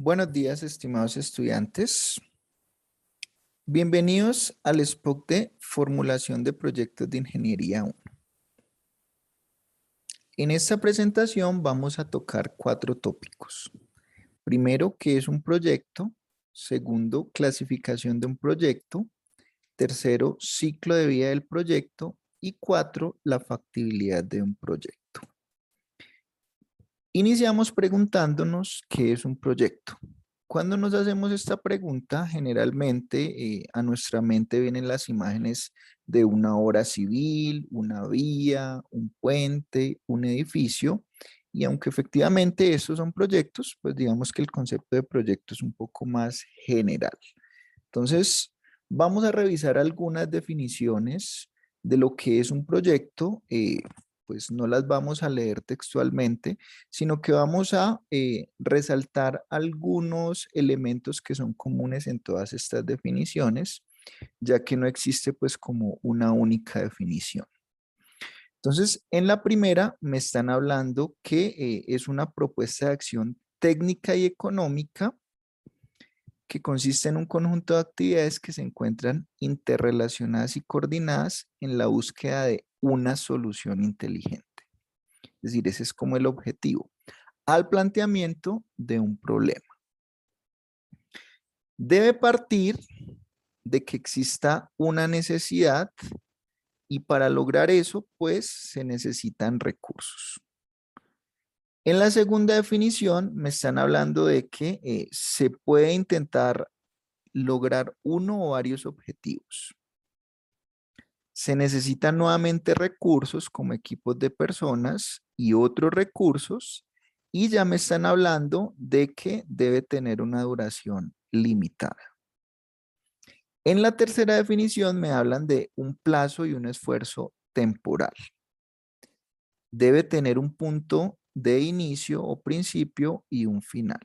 Buenos días, estimados estudiantes. Bienvenidos al SPOC de Formulación de Proyectos de Ingeniería 1. En esta presentación vamos a tocar 4 tópicos. Primero, ¿qué es un proyecto? Segundo, clasificación de un proyecto. Tercero, ciclo de vida del proyecto. Y 4, la factibilidad de un proyecto. Iniciamos preguntándonos qué es un proyecto. Cuando nos hacemos esta pregunta, generalmente a nuestra mente vienen las imágenes de una obra civil, una vía, un puente, un edificio, y aunque efectivamente estos son proyectos, pues digamos que el concepto de proyecto es un poco más general. Entonces, vamos a revisar algunas definiciones de lo que es un proyecto, pues no las vamos a leer textualmente, sino que vamos a resaltar algunos elementos que son comunes en todas estas definiciones, ya que no existe pues como una única definición. Entonces, en la primera me están hablando que es una propuesta de acción técnica y económica que consiste en un conjunto de actividades que se encuentran interrelacionadas y coordinadas en la búsqueda de una solución inteligente. Es decir, ese es como el objetivo al planteamiento de un problema. Debe partir de que exista una necesidad y para lograr eso, pues se necesitan recursos. En la segunda definición me están hablando de que se puede intentar lograr uno o varios objetivos. Se necesitan nuevamente recursos como equipos de personas y otros recursos, y ya me están hablando de que debe tener una duración limitada. En la tercera definición me hablan de un plazo y un esfuerzo temporal. Debe tener un punto de inicio o principio y un final.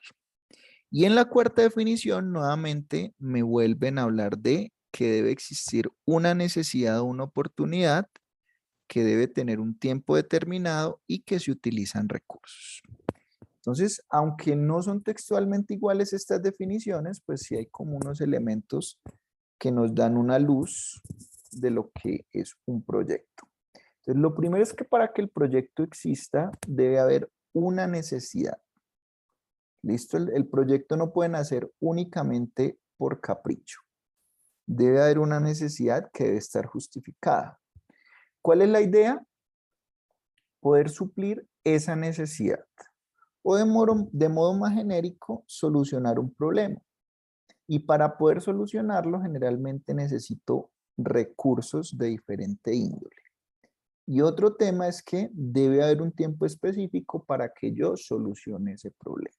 Y en la cuarta definición nuevamente me vuelven a hablar de que debe existir una necesidad o una oportunidad, que debe tener un tiempo determinado y que se utilizan recursos. Entonces, aunque no son textualmente iguales estas definiciones, pues sí hay como unos elementos que nos dan una luz de lo que es un proyecto. Entonces, lo primero es que para que el proyecto exista debe haber una necesidad. ¿Listo? El proyecto no puede nacer únicamente por capricho. Debe haber una necesidad que debe estar justificada. ¿Cuál es la idea? Poder suplir esa necesidad. O de modo más genérico, solucionar un problema. Y para poder solucionarlo, generalmente necesito recursos de diferente índole. Y otro tema es que debe haber un tiempo específico para que yo solucione ese problema.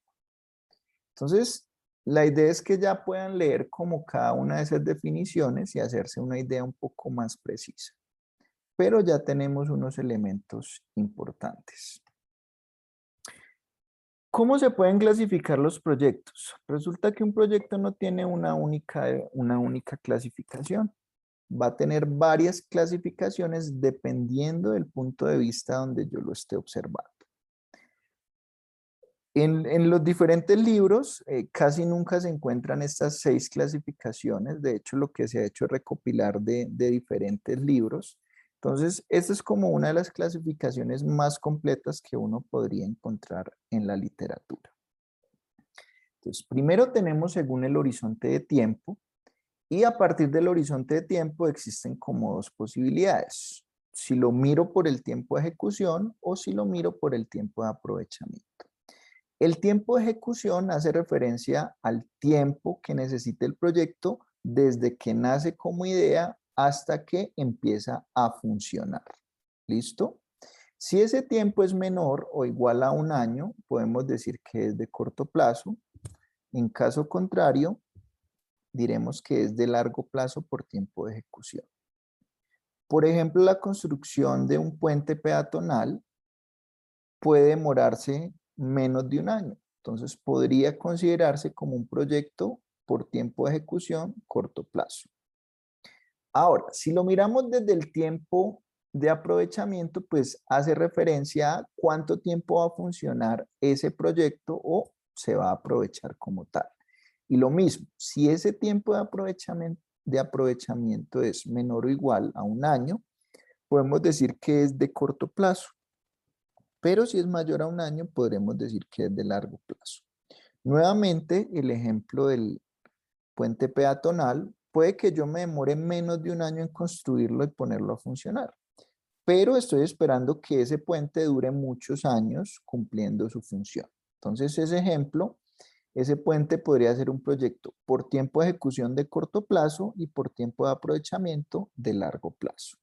Entonces, la idea es que ya puedan leer como cada una de esas definiciones y hacerse una idea un poco más precisa. Pero ya tenemos unos elementos importantes. ¿Cómo se pueden clasificar los proyectos? Resulta que un proyecto no tiene una única clasificación. Va a tener varias clasificaciones dependiendo del punto de vista donde yo lo esté observando. En los diferentes libros casi nunca se encuentran estas 6 clasificaciones. De hecho, lo que se ha hecho es recopilar de diferentes libros. Entonces, esta es como una de las clasificaciones más completas que uno podría encontrar en la literatura. Entonces, primero tenemos según el horizonte de tiempo, y a partir del horizonte de tiempo existen como 2 posibilidades. Si lo miro por el tiempo de ejecución o si lo miro por el tiempo de aprovechamiento. El tiempo de ejecución hace referencia al tiempo que necesita el proyecto desde que nace como idea hasta que empieza a funcionar. ¿Listo? Si ese tiempo es menor o igual a 1 año, podemos decir que es de corto plazo. En caso contrario, diremos que es de largo plazo por tiempo de ejecución. Por ejemplo, la construcción de un puente peatonal puede demorarse menos de 1 año. Entonces, podría considerarse como un proyecto por tiempo de ejecución corto plazo. Ahora, si lo miramos desde el tiempo de aprovechamiento, pues hace referencia a cuánto tiempo va a funcionar ese proyecto o se va a aprovechar como tal. Y lo mismo, si ese tiempo de aprovechamiento es menor o igual a un año, podemos decir que es de corto plazo. Pero si es mayor a un año, podremos decir que es de largo plazo. Nuevamente, el ejemplo del puente peatonal, puede que yo me demore menos de un año en construirlo y ponerlo a funcionar, pero estoy esperando que ese puente dure muchos años cumpliendo su función. Entonces, ese ejemplo, ese puente podría ser un proyecto por tiempo de ejecución de corto plazo y por tiempo de aprovechamiento de largo plazo.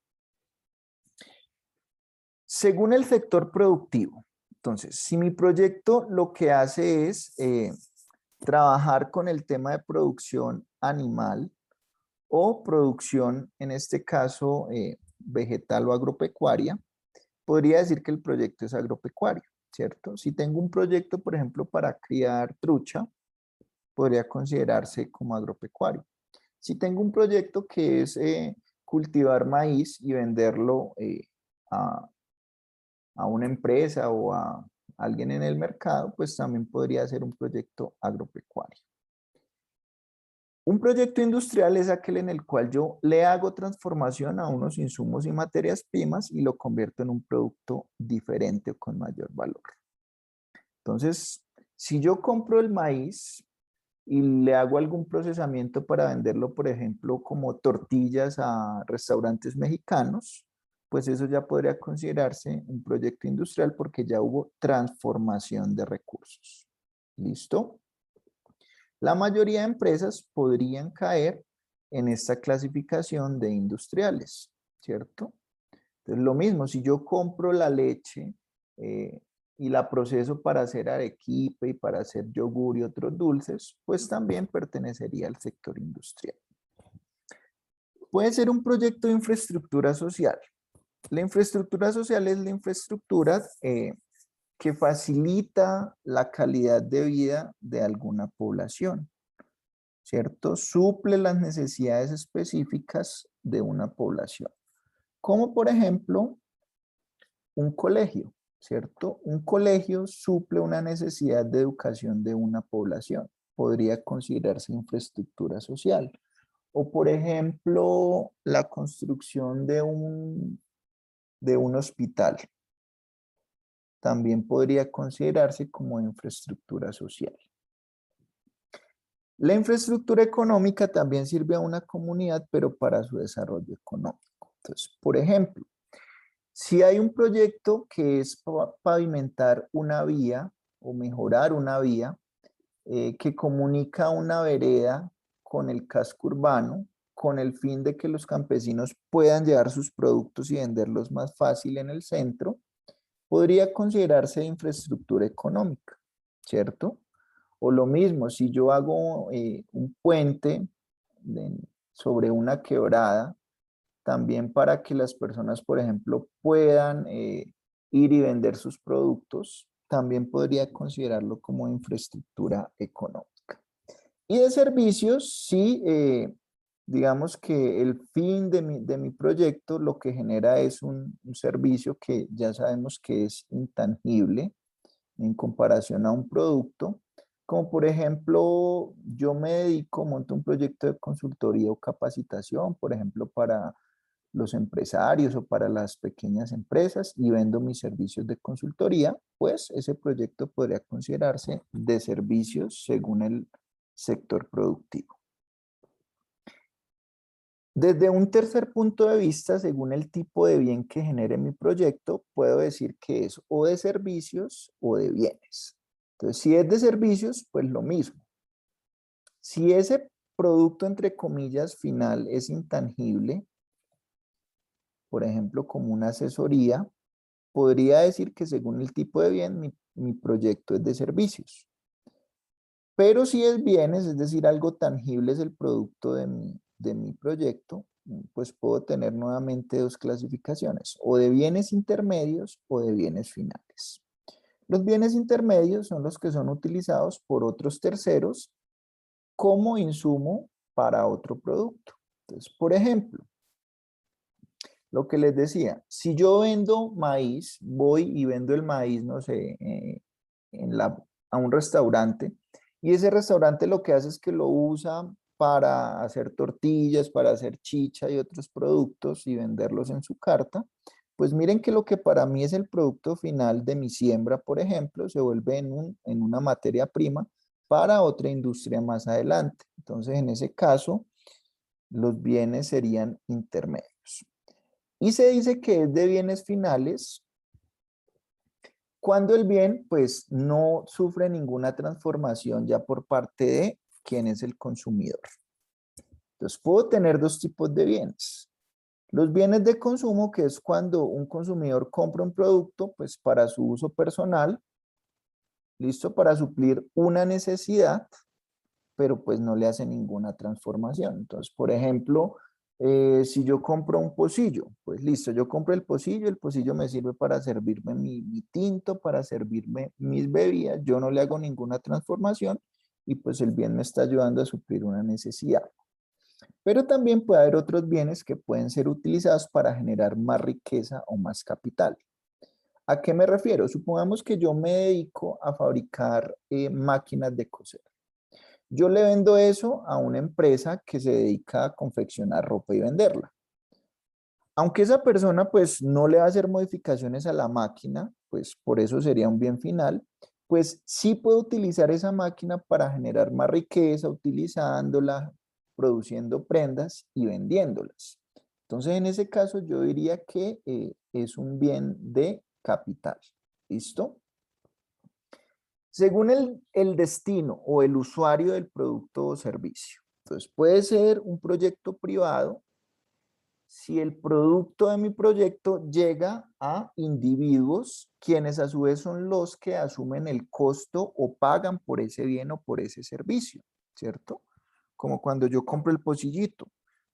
Según el sector productivo, entonces, si mi proyecto lo que hace es trabajar con el tema de producción animal o producción, en este caso, vegetal o agropecuaria, podría decir que el proyecto es agropecuario, ¿cierto? Si tengo un proyecto, por ejemplo, para criar trucha, podría considerarse como agropecuario. Si tengo un proyecto que es cultivar maíz y venderlo a, a una empresa o a alguien en el mercado, pues también podría ser un proyecto agropecuario. Un proyecto industrial es aquel en el cual yo le hago transformación a unos insumos y materias primas y lo convierto en un producto diferente o con mayor valor. Entonces, si yo compro el maíz y le hago algún procesamiento para venderlo, por ejemplo, como tortillas a restaurantes mexicanos, pues eso ya podría considerarse un proyecto industrial porque ya hubo transformación de recursos. ¿Listo? La mayoría de empresas podrían caer en esta clasificación de industriales, ¿cierto? Entonces, lo mismo, si yo compro la leche y la proceso para hacer arequipe y para hacer yogur y otros dulces, pues también pertenecería al sector industrial. Puede ser un proyecto de infraestructura social. La infraestructura social es la infraestructura que facilita la calidad de vida de alguna población, ¿cierto? Suple las necesidades específicas de una población. Como por ejemplo, un colegio, ¿cierto? Un colegio suple una necesidad de educación de una población. Podría considerarse infraestructura social. O por ejemplo, la construcción de un hospital. También podría considerarse como infraestructura social. La infraestructura económica también sirve a una comunidad, pero para su desarrollo económico. Entonces, por ejemplo, si hay un proyecto que es pavimentar una vía o mejorar una vía que comunica una vereda con el casco urbano, con el fin de que los campesinos puedan llevar sus productos y venderlos más fácil en el centro, podría considerarse infraestructura económica, ¿cierto? O lo mismo, si yo hago un puente sobre una quebrada, también para que las personas, por ejemplo, puedan ir y vender sus productos, también podría considerarlo como infraestructura económica. Y de servicios, sí, digamos que el fin de mi proyecto lo que genera es un servicio que ya sabemos que es intangible en comparación a un producto, como por ejemplo, yo me dedico, monto un proyecto de consultoría o capacitación, por ejemplo, para los empresarios o para las pequeñas empresas y vendo mis servicios de consultoría, pues ese proyecto podría considerarse de servicios según el sector productivo. Desde un tercer punto de vista, según el tipo de bien que genere mi proyecto, puedo decir que es o de servicios o de bienes. Entonces, si es de servicios, pues lo mismo. Si ese producto, entre comillas, final es intangible, por ejemplo, como una asesoría, podría decir que según el tipo de bien, mi proyecto es de servicios. Pero si es bienes, es decir, algo tangible es el producto de mi proyecto, pues puedo tener nuevamente dos clasificaciones, o de bienes intermedios o de bienes finales. Los bienes intermedios son los que son utilizados por otros terceros como insumo para otro producto. Entonces, por ejemplo, lo que les decía, si yo vendo maíz, voy y vendo el maíz, no sé, a a un restaurante y ese restaurante lo que hace es que lo usa para hacer tortillas, para hacer chicha y otros productos y venderlos en su carta, pues miren que lo que para mí es el producto final de mi siembra, por ejemplo, se vuelve en una materia prima para otra industria más adelante. Entonces, en ese caso, los bienes serían intermedios. Y se dice que es de bienes finales cuando el bien pues no sufre ninguna transformación ya por parte de quien es el consumidor. Entonces puedo tener dos tipos de bienes. Los bienes de consumo, que es cuando un consumidor compra un producto pues para su uso personal, listo, para suplir una necesidad, pero pues no le hace ninguna transformación. Entonces, por ejemplo, si yo compro un pocillo, pues listo, yo compro el pocillo me sirve para servirme mi tinto, para servirme mis bebidas, yo no le hago ninguna transformación y pues el bien me está ayudando a suplir una necesidad. Pero también puede haber otros bienes que pueden ser utilizados para generar más riqueza o más capital. ¿A qué me refiero? Supongamos que yo me dedico a fabricar máquinas de coser. Yo le vendo eso a una empresa que se dedica a confeccionar ropa y venderla. Aunque esa persona pues no le va a hacer modificaciones a la máquina, pues por eso sería un bien final, pues sí puede utilizar esa máquina para generar más riqueza, utilizándola, produciendo prendas y vendiéndolas. Entonces en ese caso yo diría que es un bien de capital. ¿Listo? Según el destino o el usuario del producto o servicio. Entonces puede ser un proyecto privado si el producto de mi proyecto llega a individuos, quienes a su vez son los que asumen el costo o pagan por ese bien o por ese servicio, ¿cierto? Como cuando yo compro el pocillito,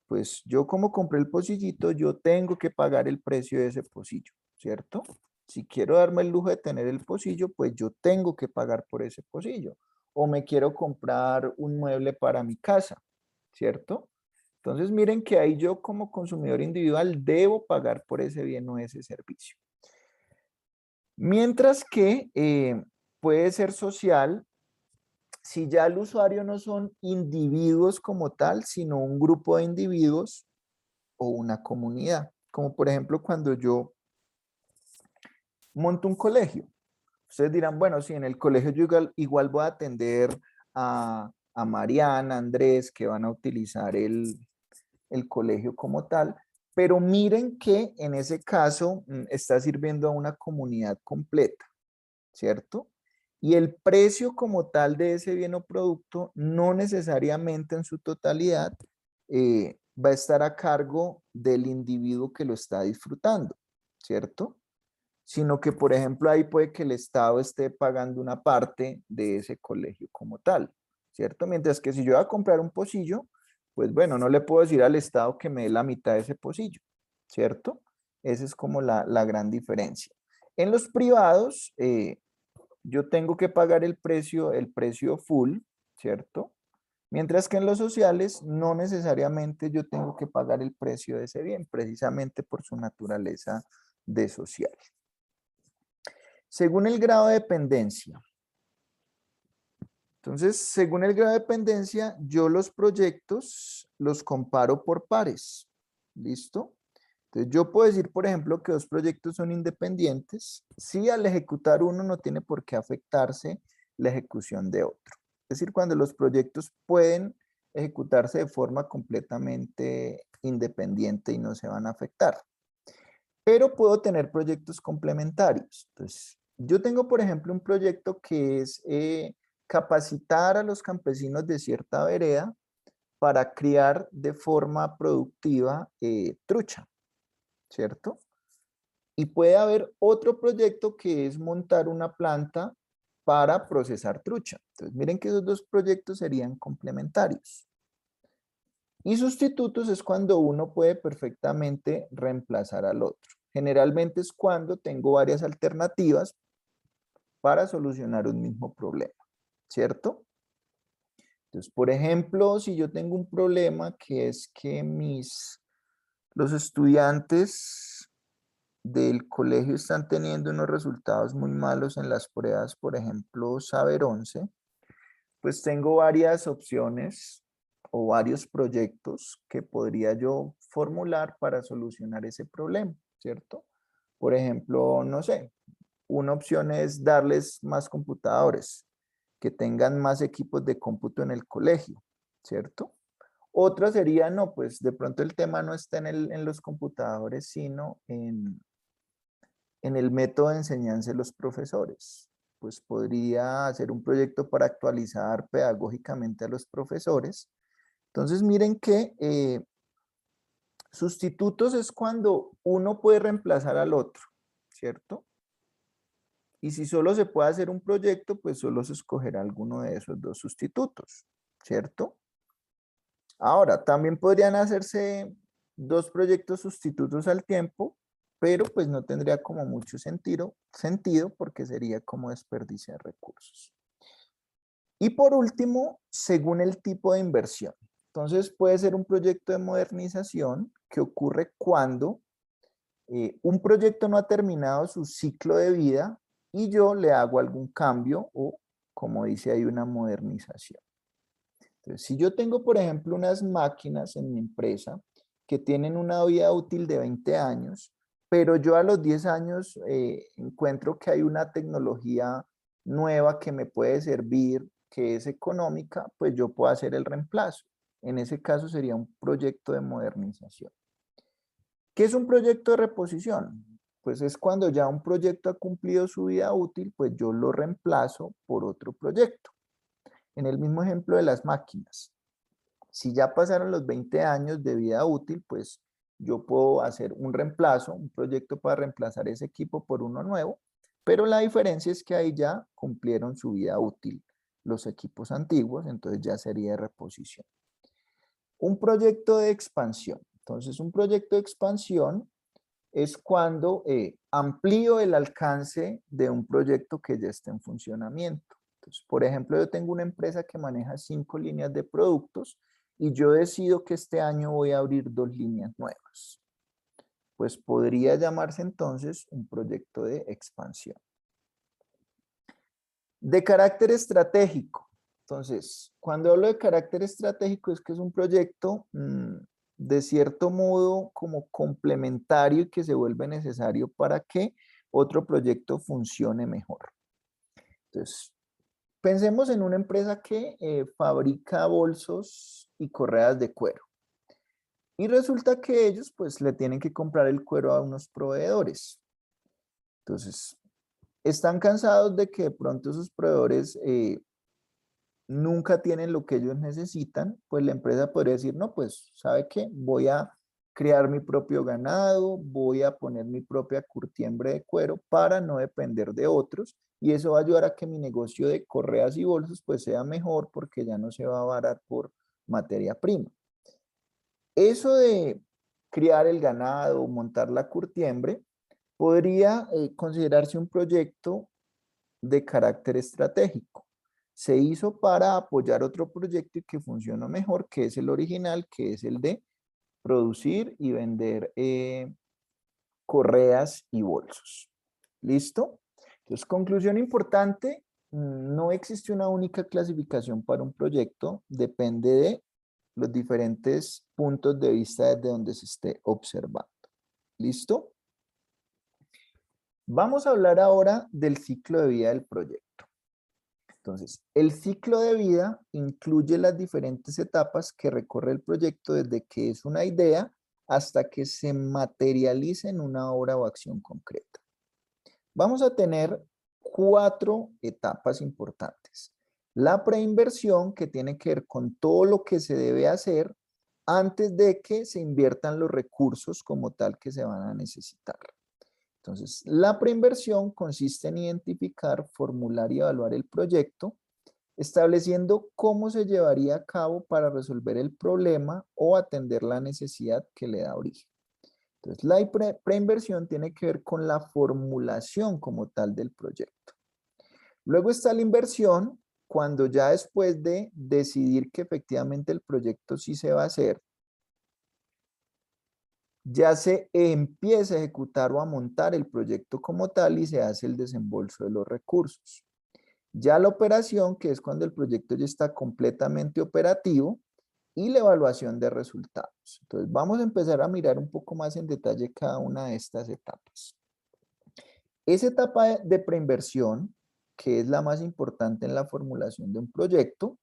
pues yo como compré el pocillito, yo tengo que pagar el precio de ese pocillo, ¿cierto? Si quiero darme el lujo de tener el pocillo, pues yo tengo que pagar por ese pocillo. O me quiero comprar un mueble para mi casa, ¿cierto? Entonces miren que ahí yo como consumidor individual debo pagar por ese bien o ese servicio. Mientras que puede ser social si ya el usuario no son individuos como tal, sino un grupo de individuos o una comunidad. Como por ejemplo cuando yo monto un colegio. Ustedes dirán, bueno, sí, en el colegio yo igual voy a atender a Mariana, Andrés, que van a utilizar el colegio como tal, pero miren que en ese caso está sirviendo a una comunidad completa, ¿cierto? Y el precio como tal de ese bien o producto no necesariamente en su totalidad va a estar a cargo del individuo que lo está disfrutando, ¿cierto? Sino que, por ejemplo, ahí puede que el Estado esté pagando una parte de ese colegio como tal, ¿cierto? Mientras que si yo voy a comprar un pocillo, pues bueno, no le puedo decir al Estado que me dé la mitad de ese pocillo, ¿cierto? Esa es como la gran diferencia. En los privados, yo tengo que pagar el precio full, ¿cierto? Mientras que en los sociales, no necesariamente yo tengo que pagar el precio de ese bien, precisamente por su naturaleza de social. Según el grado de dependencia. Entonces, según el grado de dependencia, yo los proyectos los comparo por pares. ¿Listo? Entonces, yo puedo decir, por ejemplo, que dos proyectos son independientes si al ejecutar uno no tiene por qué afectarse la ejecución de otro. Es decir, cuando los proyectos pueden ejecutarse de forma completamente independiente y no se van a afectar. Pero puedo tener proyectos complementarios. Entonces, yo tengo, por ejemplo, un proyecto que es capacitar a los campesinos de cierta vereda para criar de forma productiva trucha, ¿cierto? Y puede haber otro proyecto que es montar una planta para procesar trucha. Entonces, miren que esos dos proyectos serían complementarios. Y sustitutos es cuando uno puede perfectamente reemplazar al otro. Generalmente es cuando tengo varias alternativas para solucionar un mismo problema, ¿cierto? Entonces, por ejemplo, si yo tengo un problema que es que los estudiantes del colegio están teniendo unos resultados muy malos en las pruebas, por ejemplo, Saber 11, pues tengo varias opciones o varios proyectos que podría yo formular para solucionar ese problema, ¿cierto? Por ejemplo, no sé, una opción es darles más computadores, que tengan más equipos de cómputo en el colegio, ¿cierto? Otra sería, no, pues de pronto el tema no está en los computadores, sino en el método de enseñanza de los profesores. Pues podría hacer un proyecto para actualizar pedagógicamente a los profesores. Entonces miren que sustitutos es cuando uno puede reemplazar al otro, ¿cierto? Y si solo se puede hacer un proyecto, pues solo se escogerá alguno de esos dos sustitutos, ¿cierto? Ahora, también podrían hacerse dos proyectos sustitutos al tiempo, pero pues no tendría como mucho sentido porque sería como desperdiciar recursos. Y por último, según el tipo de inversión. Entonces puede ser un proyecto de modernización que ocurre cuando un proyecto no ha terminado su ciclo de vida y yo le hago algún cambio o, como dice ahí, una modernización. Entonces, si yo tengo, por ejemplo, unas máquinas en mi empresa que tienen una vida útil de 20 años, pero yo a los 10 años encuentro que hay una tecnología nueva que me puede servir, que es económica, pues yo puedo hacer el reemplazo. En ese caso sería un proyecto de modernización. ¿Qué es un proyecto de reposición? Pues es cuando ya un proyecto ha cumplido su vida útil, pues yo lo reemplazo por otro proyecto. En el mismo ejemplo de las máquinas. Si ya pasaron los 20 años de vida útil, pues yo puedo hacer un reemplazo, un proyecto para reemplazar ese equipo por uno nuevo, pero la diferencia es que ahí ya cumplieron su vida útil los equipos antiguos, entonces ya sería de reposición. Un proyecto de expansión. Entonces, un proyecto de expansión es cuando amplío el alcance de un proyecto que ya está en funcionamiento. Entonces, por ejemplo, yo tengo una empresa que maneja 5 líneas de productos y yo decido que este año voy a abrir 2 líneas nuevas. Pues podría llamarse entonces un proyecto de expansión. De carácter estratégico. Entonces, cuando hablo de carácter estratégico es que es un proyecto de cierto modo como complementario y que se vuelve necesario para que otro proyecto funcione mejor. Entonces, pensemos en una empresa que fabrica bolsos y correas de cuero. Y resulta que ellos pues le tienen que comprar el cuero a unos proveedores. Entonces, están cansados de que de pronto esos proveedores nunca tienen lo que ellos necesitan, pues la empresa podría decir, no, pues, ¿sabe qué? Voy a crear mi propio ganado, voy a poner mi propia curtiembre de cuero para no depender de otros y eso va a ayudar a que mi negocio de correas y bolsos pues sea mejor porque ya no se va a varar por materia prima. Eso de criar el ganado, montar la curtiembre, podría considerarse un proyecto de carácter estratégico. Se hizo para apoyar otro proyecto y que funciona mejor, que es el original, que es el de producir y vender correas y bolsos. ¿Listo? Entonces, conclusión importante, no existe una única clasificación para un proyecto, depende de los diferentes puntos de vista desde donde se esté observando. ¿Listo? Vamos a hablar ahora del ciclo de vida del proyecto. Entonces, el ciclo de vida incluye las diferentes etapas que recorre el proyecto desde que es una idea hasta que se materialice en una obra o acción concreta. Vamos a tener 4 etapas importantes. La preinversión, que tiene que ver con todo lo que se debe hacer antes de que se inviertan los recursos como tal que se van a necesitar. Entonces, la preinversión consiste en identificar, formular y evaluar el proyecto, estableciendo cómo se llevaría a cabo para resolver el problema o atender la necesidad que le da origen. Entonces, la preinversión tiene que ver con la formulación como tal del proyecto. Luego está la inversión, cuando ya después de decidir que efectivamente el proyecto sí se va a hacer, ya se empieza a ejecutar o a montar el proyecto como tal y se hace el desembolso de los recursos. Ya la operación, que es cuando el proyecto ya está completamente operativo, y la evaluación de resultados. Entonces vamos a empezar a mirar un poco más en detalle cada una de estas etapas. Esa etapa de preinversión, que es la más importante en la formulación de un proyecto,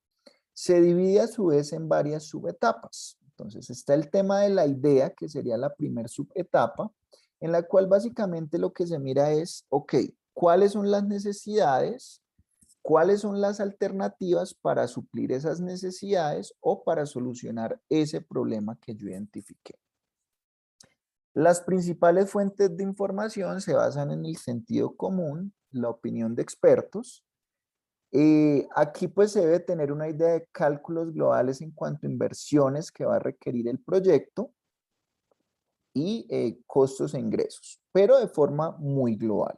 se divide a su vez en varias subetapas. Entonces está el tema de la idea, que sería la primera subetapa, en la cual básicamente lo que se mira es, ok, ¿cuáles son las necesidades? ¿Cuáles son las alternativas para suplir esas necesidades o para solucionar ese problema que yo identifiqué? Las principales fuentes de información se basan en el sentido común, la opinión de expertos. Aquí pues se debe tener una idea de cálculos globales en cuanto a inversiones que va a requerir el proyecto y costos e ingresos, pero de forma muy global.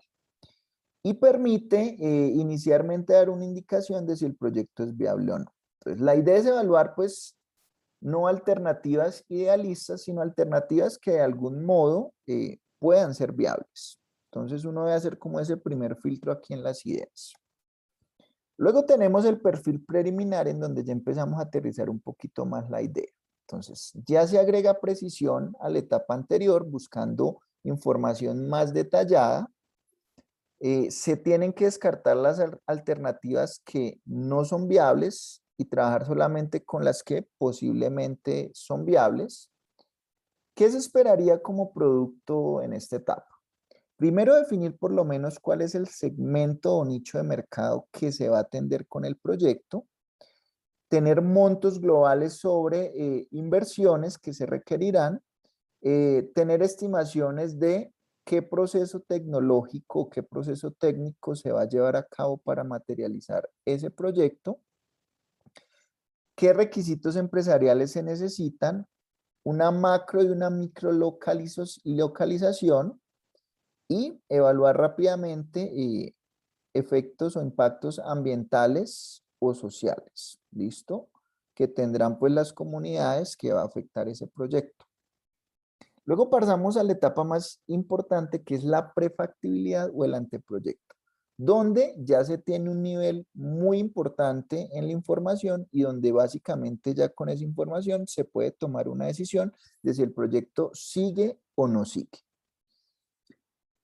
Y permite inicialmente dar una indicación de si el proyecto es viable o no. Entonces, la idea es evaluar, pues, no alternativas idealistas, sino alternativas que de algún modo puedan ser viables. Entonces, uno debe hacer como ese primer filtro aquí en las ideas. Luego tenemos el perfil preliminar en donde ya empezamos a aterrizar un poquito más la idea. Entonces, ya se agrega precisión a la etapa anterior buscando información más detallada. Se tienen que descartar las alternativas que no son viables y trabajar solamente con las que posiblemente son viables. ¿Qué se esperaría como producto en esta etapa? Primero, definir por lo menos cuál es el segmento o nicho de mercado que se va a atender con el proyecto. Tener montos globales sobre inversiones que se requerirán. Tener estimaciones de qué proceso tecnológico, qué proceso técnico se va a llevar a cabo para materializar ese proyecto, qué requisitos empresariales se necesitan, una macro y una micro localización y evaluar rápidamente efectos o impactos ambientales o sociales, ¿listo? Que tendrán pues las comunidades que va a afectar ese proyecto. Luego pasamos a la etapa más importante, que es la prefactibilidad o el anteproyecto, donde ya se tiene un nivel muy importante en la información y donde básicamente ya con esa información se puede tomar una decisión de si el proyecto sigue o no sigue.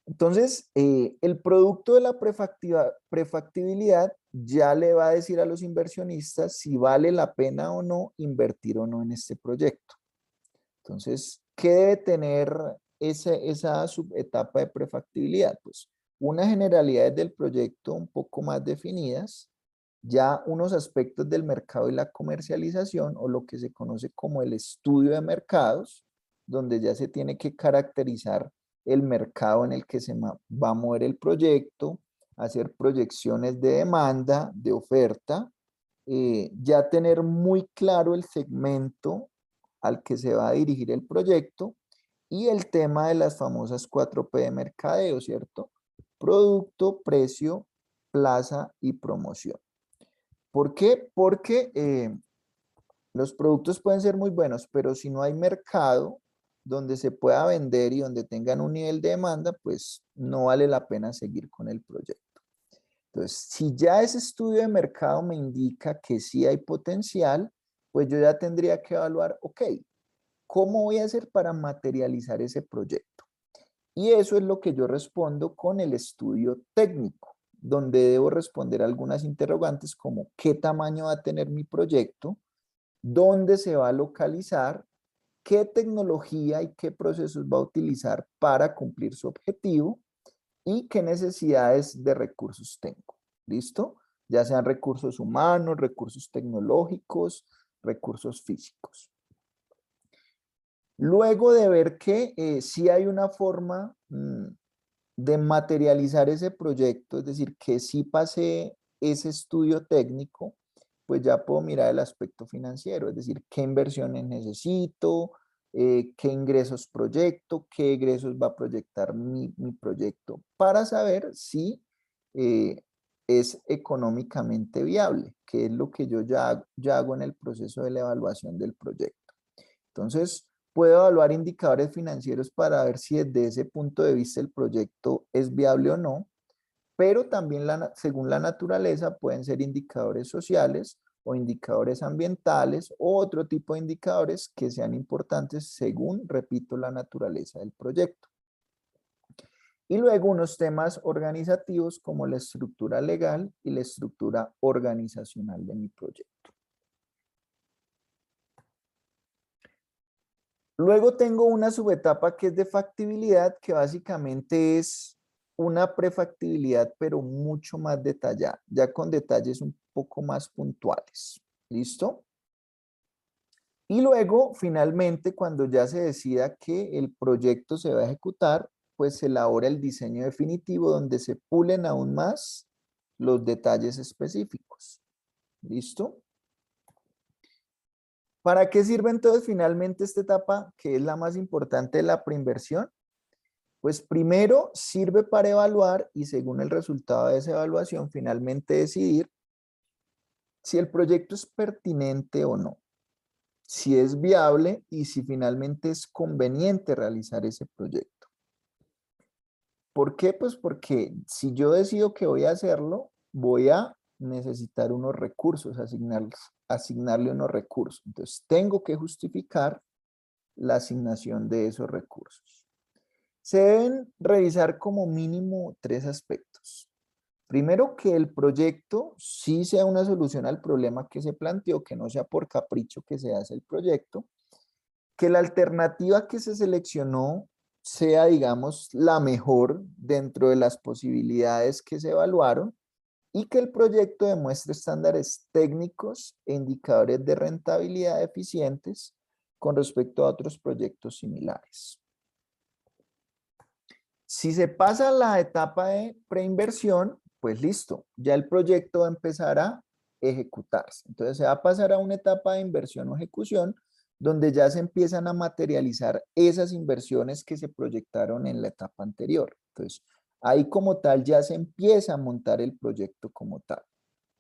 Entonces, el producto de la prefactibilidad ya le va a decir a los inversionistas si vale la pena o no invertir o no en este proyecto. Entonces, ¿qué debe tener esa subetapa de prefactibilidad? Pues unas generalidades del proyecto un poco más definidas, ya unos aspectos del mercado y la comercialización o lo que se conoce como el estudio de mercados, donde ya se tiene que caracterizar el mercado en el que se va a mover el proyecto, hacer proyecciones de demanda, de oferta, ya tener muy claro el segmento al que se va a dirigir el proyecto y el tema de las famosas 4P de mercadeo, ¿cierto? Producto, precio, plaza y promoción. ¿Por qué? Porque los productos pueden ser muy buenos, pero si no hay mercado donde se pueda vender y donde tengan un nivel de demanda, pues no vale la pena seguir con el proyecto. Entonces, si ya ese estudio de mercado me indica que sí hay potencial, pues yo ya tendría que evaluar, ok, ¿cómo voy a hacer para materializar ese proyecto? Y eso es lo que yo respondo con el estudio técnico, donde debo responder algunas interrogantes como qué tamaño va a tener mi proyecto, dónde se va a localizar, qué tecnología y qué procesos va a utilizar para cumplir su objetivo y qué necesidades de recursos tengo. ¿Listo? Ya sean recursos humanos, recursos tecnológicos, recursos físicos. Luego de ver que sí hay una forma de materializar ese proyecto, es decir, que sí pasé ese estudio técnico, pues ya puedo mirar el aspecto financiero, es decir, qué inversiones necesito, qué ingresos proyecto, qué ingresos va a proyectar mi proyecto, para saber si es económicamente viable, que es lo que yo ya hago en el proceso de la evaluación del proyecto. Entonces, Puedo evaluar indicadores financieros para ver si desde ese punto de vista el proyecto es viable o no, pero también según la naturaleza pueden ser indicadores sociales o indicadores ambientales o otro tipo de indicadores que sean importantes según, repito, la naturaleza del proyecto. Y luego unos temas organizativos como la estructura legal y la estructura organizacional de mi proyecto. Luego tengo una subetapa que es de factibilidad, que básicamente es una prefactibilidad, pero mucho más detallada, ya con detalles un poco más puntuales. ¿Listo? Y luego, finalmente, cuando ya se decida que el proyecto se va a ejecutar, pues se elabora el diseño definitivo donde se pulen aún más los detalles específicos. ¿Listo? ¿Para qué sirve entonces finalmente esta etapa, que es la más importante de la preinversión? Pues primero sirve para evaluar y según el resultado de esa evaluación, finalmente decidir si el proyecto es pertinente o no, si es viable y si finalmente es conveniente realizar ese proyecto. ¿Por qué? Pues porque si yo decido que voy a hacerlo, voy a necesitar unos recursos, asignarle unos recursos. Entonces, tengo que justificar la asignación de esos recursos. Se deben revisar como mínimo 3 aspectos. Primero, que el proyecto sí sea una solución al problema que se planteó, que no sea por capricho que se hace el proyecto, que la alternativa que se seleccionó sea, digamos, la mejor dentro de las posibilidades que se evaluaron y que el proyecto demuestre estándares técnicos e indicadores de rentabilidad eficientes con respecto a otros proyectos similares. Si se pasa la etapa de preinversión, pues listo, ya el proyecto va a empezar a ejecutarse. Entonces se va a pasar a una etapa de inversión o ejecución donde ya se empiezan a materializar esas inversiones que se proyectaron en la etapa anterior. Entonces, ahí como tal ya se empieza a montar el proyecto como tal.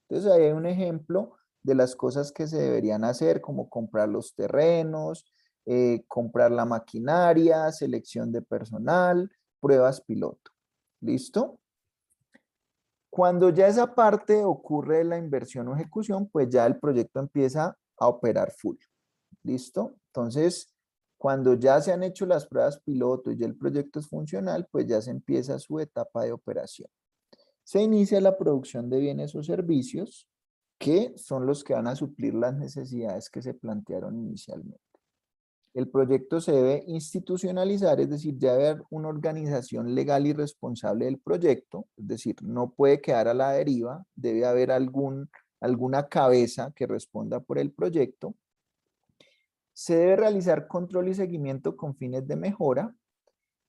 Entonces, ahí hay un ejemplo de las cosas que se deberían hacer, como comprar los terrenos, comprar la maquinaria, selección de personal, pruebas piloto. ¿Listo? Cuando ya esa parte ocurre de la inversión o ejecución, pues ya el proyecto empieza a operar full. ¿Listo? Entonces, cuando ya se han hecho las pruebas piloto y ya el proyecto es funcional, pues ya se empieza su etapa de operación. Se inicia la producción de bienes o servicios que son los que van a suplir las necesidades que se plantearon inicialmente. El proyecto se debe institucionalizar, es decir, ya debe haber una organización legal y responsable del proyecto, es decir, no puede quedar a la deriva, debe haber alguna cabeza que responda por el proyecto. Se debe realizar control y seguimiento con fines de mejora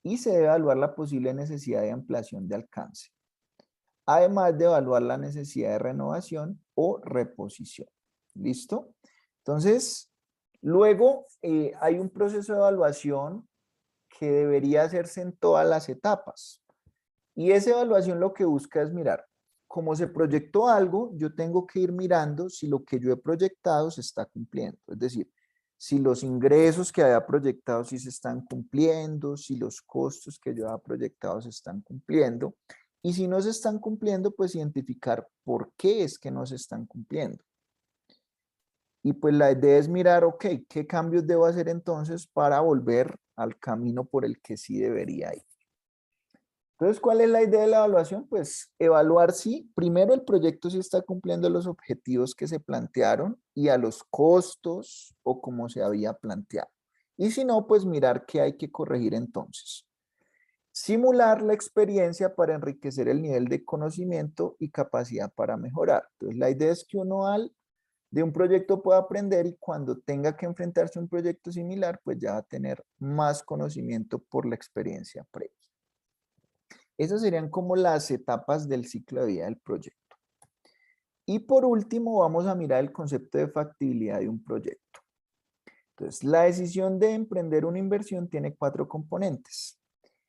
y se debe evaluar la posible necesidad de ampliación de alcance, además de evaluar la necesidad de renovación o reposición. ¿Listo? Entonces, luego hay un proceso de evaluación que debería hacerse en todas las etapas. Y esa evaluación lo que busca es mirar, como se proyectó algo, yo tengo que ir mirando si lo que yo he proyectado se está cumpliendo. Es decir, si los ingresos que había proyectado sí se están cumpliendo, si los costos que yo había proyectado se están cumpliendo. Y si no se están cumpliendo, pues identificar por qué es que no se están cumpliendo. Y pues la idea es mirar, ok, ¿qué cambios debo hacer entonces para volver al camino por el que sí debería ir? Entonces, ¿cuál es la idea de la evaluación? Pues evaluar si primero el proyecto sí está cumpliendo los objetivos que se plantearon y a los costos o como se había planteado. Y si no, pues mirar qué hay que corregir entonces. Simular la experiencia para enriquecer el nivel de conocimiento y capacidad para mejorar. Entonces, la idea es que uno de un proyecto pueda aprender y cuando tenga que enfrentarse a un proyecto similar, pues ya va a tener más conocimiento por la experiencia previa. Esas serían como las etapas del ciclo de vida del proyecto. Y por último, vamos a mirar el concepto de factibilidad de un proyecto. Entonces, la decisión de emprender una inversión tiene 4 componentes.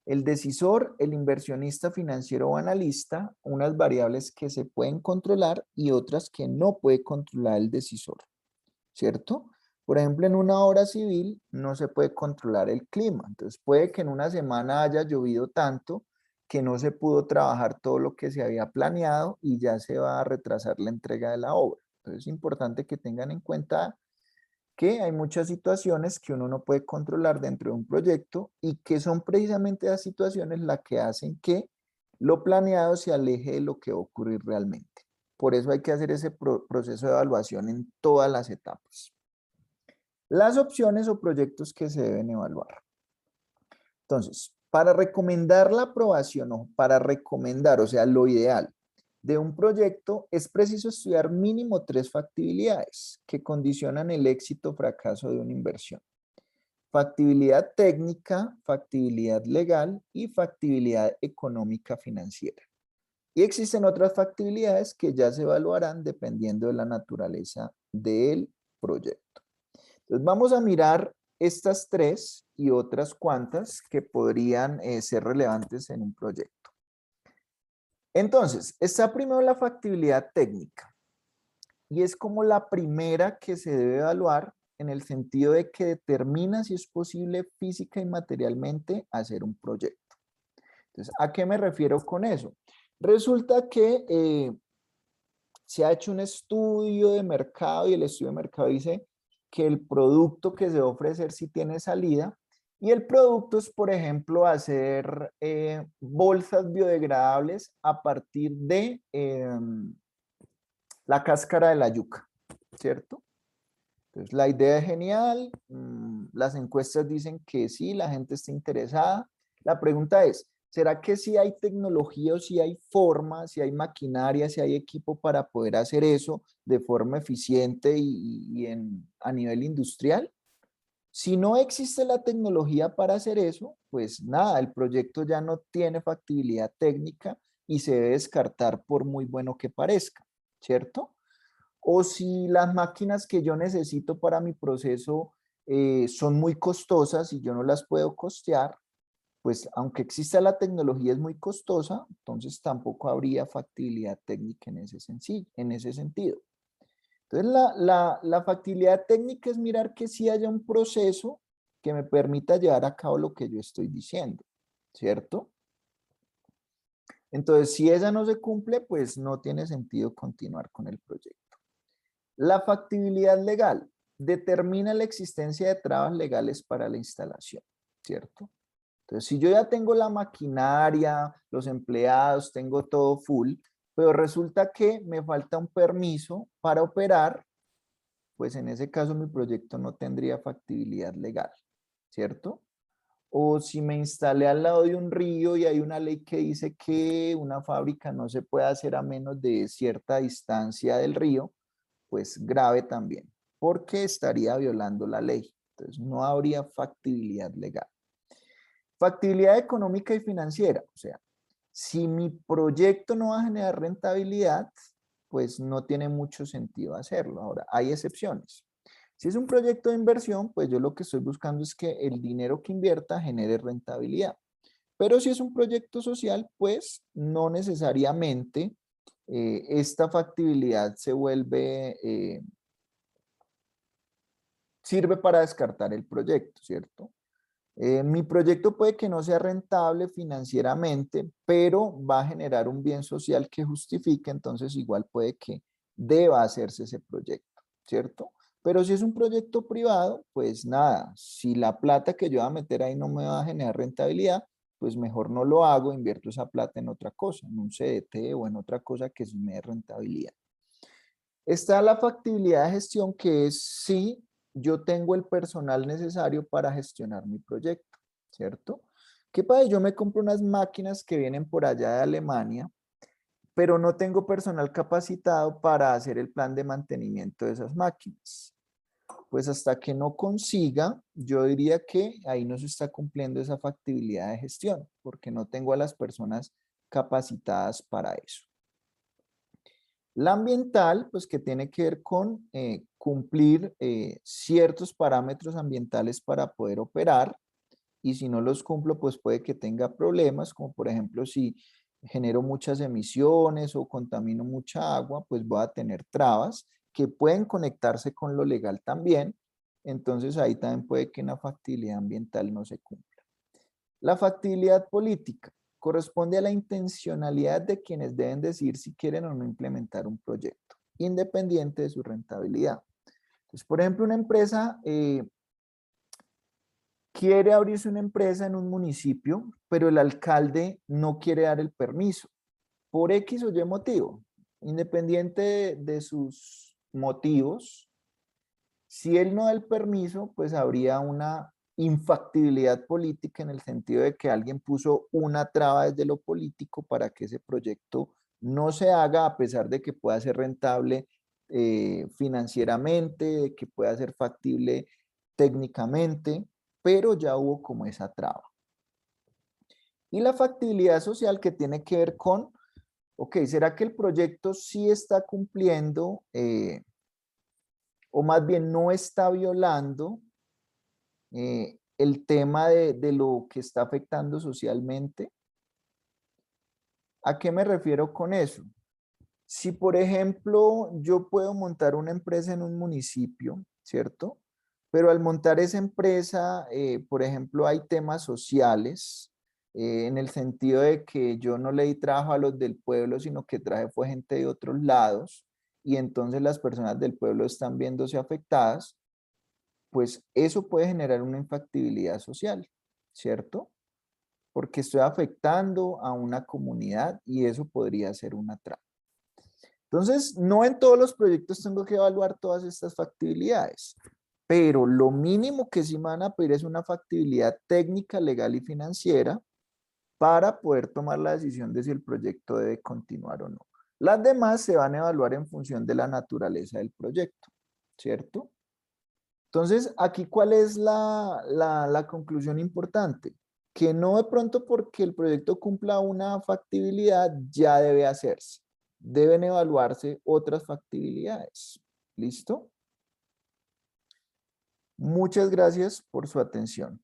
El decisor, el inversionista financiero o analista, unas variables que se pueden controlar y otras que no puede controlar el decisor, ¿cierto? Por ejemplo, en una obra civil no se puede controlar el clima. Entonces puede que en una semana haya llovido tanto que no se pudo trabajar todo lo que se había planeado y ya se va a retrasar la entrega de la obra. Entonces es importante que tengan en cuenta que hay muchas situaciones que uno no puede controlar dentro de un proyecto y que son precisamente las situaciones las que hacen que lo planeado se aleje de lo que va a ocurrir realmente. Por eso hay que hacer ese proceso de evaluación en todas las etapas. Las opciones o proyectos que se deben evaluar. Entonces, para recomendar la aprobación o para recomendar, o sea, lo ideal de un proyecto, es preciso estudiar mínimo 3 factibilidades que condicionan el éxito o fracaso de una inversión. Factibilidad técnica, factibilidad legal y factibilidad económica financiera. Y existen otras factibilidades que ya se evaluarán dependiendo de la naturaleza del proyecto. Entonces vamos a mirar estas 3 y otras cuantas que podrían ser relevantes en un proyecto. Entonces, está primero la factibilidad técnica y es como la primera que se debe evaluar en el sentido de que determina si es posible física y materialmente hacer un proyecto. Entonces, ¿a qué me refiero con eso? Resulta que se ha hecho un estudio de mercado y el estudio de mercado dice que el producto que se va a ofrecer sí tiene salida y el producto es, por ejemplo, hacer bolsas biodegradables a partir de la cáscara de la yuca, ¿cierto? Entonces, la idea es genial, las encuestas dicen que sí, la gente está interesada. La pregunta es, ¿será que sí hay tecnología o si hay forma, si hay maquinaria, si hay equipo para poder hacer eso de forma eficiente a nivel industrial? Si no existe la tecnología para hacer eso, pues nada, el proyecto ya no tiene factibilidad técnica y se debe descartar por muy bueno que parezca, ¿cierto? O si las máquinas que yo necesito para mi proceso son muy costosas y yo no las puedo costear, pues aunque exista la tecnología es muy costosa, entonces tampoco habría factibilidad técnica en ese sentido. Entonces la factibilidad técnica es mirar que sí haya un proceso que me permita llevar a cabo lo que yo estoy diciendo, ¿cierto? Entonces, si esa no se cumple, pues no tiene sentido continuar con el proyecto. La factibilidad legal determina la existencia de trabas legales para la instalación, ¿cierto? Entonces, si yo ya tengo la maquinaria, los empleados, tengo todo full, pero resulta que me falta un permiso para operar, pues en ese caso mi proyecto no tendría factibilidad legal, ¿cierto? O si me instalé al lado de un río y hay una ley que dice que una fábrica no se puede hacer a menos de cierta distancia del río, pues grave también, porque estaría violando la ley. Entonces no habría factibilidad legal. Factibilidad económica y financiera, o sea, si mi proyecto no va a generar rentabilidad, pues no tiene mucho sentido hacerlo. Ahora, hay excepciones. Si es un proyecto de inversión, pues yo lo que estoy buscando es que el dinero que invierta genere rentabilidad. Pero si es un proyecto social, pues no necesariamente esta factibilidad se vuelve, sirve para descartar el proyecto, ¿cierto? Mi proyecto puede que no sea rentable financieramente, pero va a generar un bien social que justifique, entonces igual puede que deba hacerse ese proyecto, ¿cierto? Pero si es un proyecto privado, pues nada, si la plata que yo voy a meter ahí no me va a generar rentabilidad, pues mejor no lo hago, invierto esa plata en otra cosa, en un CDT o en otra cosa que sí me dé rentabilidad. Está la factibilidad de gestión, que es si yo tengo el personal necesario para gestionar mi proyecto, ¿cierto? ¿Qué pasa? Yo me compro unas máquinas que vienen por allá de Alemania, pero no tengo personal capacitado para hacer el plan de mantenimiento de esas máquinas. Pues hasta que no consiga, yo diría que ahí no se está cumpliendo esa factibilidad de gestión, porque no tengo a las personas capacitadas para eso. La ambiental, pues que tiene que ver con cumplir ciertos parámetros ambientales para poder operar y si no los cumplo, pues puede que tenga problemas, como por ejemplo si genero muchas emisiones o contamino mucha agua, pues voy a tener trabas que pueden conectarse con lo legal también, entonces ahí también puede que una factibilidad ambiental no se cumpla. La factibilidad política corresponde a la intencionalidad de quienes deben decidir si quieren o no implementar un proyecto, independiente de su rentabilidad. Entonces, por ejemplo, una empresa quiere abrirse una empresa en un municipio, pero el alcalde no quiere dar el permiso, por X o Y motivo, independiente de sus motivos. Si él no da el permiso, pues habría una infactibilidad política en el sentido de que alguien puso una traba desde lo político para que ese proyecto no se haga, a pesar de que pueda ser rentable financieramente, de que pueda ser factible técnicamente, pero ya hubo como esa traba. Y la factibilidad social, que tiene que ver con, ok, ¿será que el proyecto sí está cumpliendo o más bien no está violando el tema de lo que está afectando socialmente? ¿A qué me refiero con eso? Si, por ejemplo, yo puedo montar una empresa en un municipio, ¿cierto? Pero al montar esa empresa, por ejemplo, hay temas sociales, en el sentido de que yo no le di trabajo a los del pueblo, sino que traje fue gente de otros lados, y entonces las personas del pueblo están viéndose afectadas, pues eso puede generar una infactibilidad social, ¿cierto? Porque estoy afectando a una comunidad y eso podría ser una traba. Entonces, no en todos los proyectos tengo que evaluar todas estas factibilidades, pero lo mínimo que sí me van a pedir es una factibilidad técnica, legal y financiera para poder tomar la decisión de si el proyecto debe continuar o no. Las demás se van a evaluar en función de la naturaleza del proyecto, ¿cierto? Entonces, aquí, ¿cuál es la conclusión importante? Que no de pronto porque el proyecto cumpla una factibilidad ya debe hacerse. Deben evaluarse otras factibilidades. ¿Listo? Muchas gracias por su atención.